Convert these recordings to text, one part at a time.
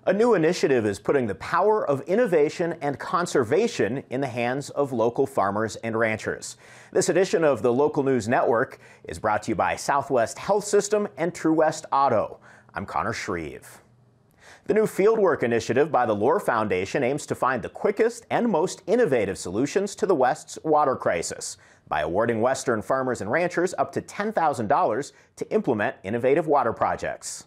A new initiative is putting the power of innovation and conservation in the hands of local farmers and ranchers. This edition of the Local News Network is brought to you by Southwest Health System and True West Auto. I'm Connor Shreve. The new fieldwork initiative by the Lor Foundation aims to find the quickest and most innovative solutions to the West's water crisis by awarding Western farmers and ranchers up to $10,000 to implement innovative water projects.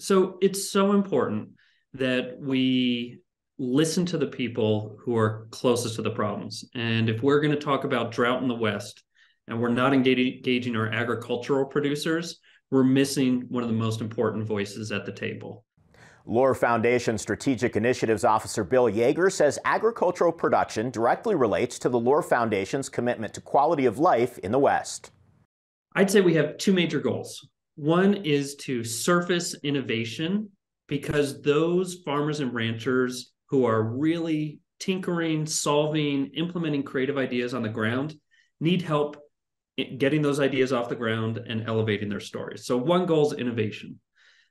So it's so important that we listen to the people who are closest to the problems. And if we're going to talk about drought in the West and we're not engaging our agricultural producers, we're missing one of the most important voices at the table. Lor Foundation Strategic Initiatives Officer Bill Yeager says agricultural production directly relates to the Lor Foundation's commitment to quality of life in the West. I'd say we have two major goals. One is to surface innovation because those farmers and ranchers who are really tinkering, solving, implementing creative ideas on the ground need help getting those ideas off the ground and elevating their stories. So one goal is innovation.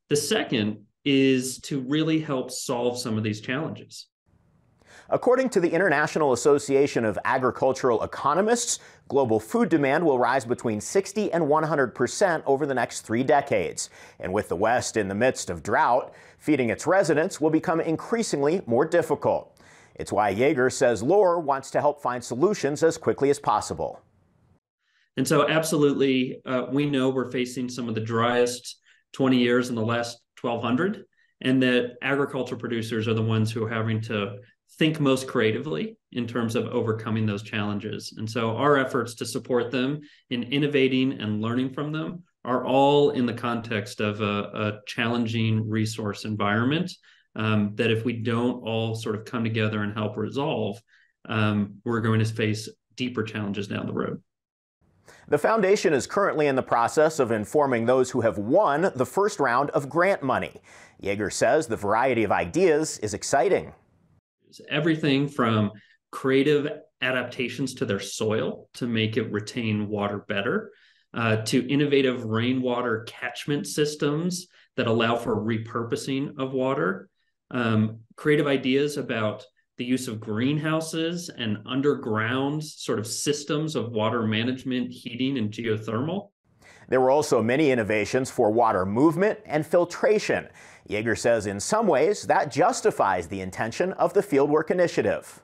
The second is to really help solve some of these challenges. According to the International Association of Agricultural Economists, global food demand will rise between 60 and 100% over the next 3 decades. And with the West in the midst of drought, feeding its residents will become increasingly more difficult. It's why Yeager says Lor wants to help find solutions as quickly as possible. And so absolutely, we know we're facing some of the driest 20 years in the last 1200, and that agriculture producers are the ones who are having to think most creatively in terms of overcoming those challenges. And so our efforts to support them in innovating and learning from them are all in the context of a challenging resource environment that if we don't all sort of come together and help resolve, we're going to face deeper challenges down the road. The foundation is currently in the process of informing those who have won the first round of grant money. Yeager says the variety of ideas is exciting. Everything from creative adaptations to their soil to make it retain water better, to innovative rainwater catchment systems that allow for repurposing of water, creative ideas about the use of greenhouses and underground sort of systems of water management, heating, and geothermal. There were also many innovations for water movement and filtration. Yeager says in some ways that justifies the intention of the Fieldwork Initiative.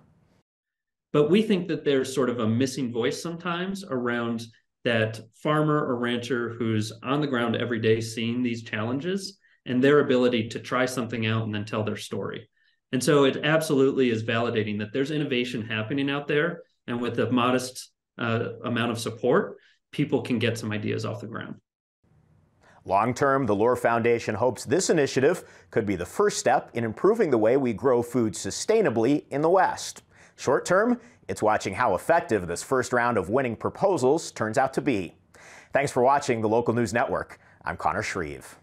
But we think that there's sort of a missing voice sometimes around that farmer or rancher who's on the ground every day seeing these challenges and their ability to try something out and then tell their story. And so it absolutely is validating that there's innovation happening out there, and with a modest amount of support, people can get some ideas off the ground. Long-term, the Lor Foundation hopes this initiative could be the first step in improving the way we grow food sustainably in the West. Short-term, it's watching how effective this first round of winning proposals turns out to be. Thanks for watching the Local News Network. I'm Connor Shreve.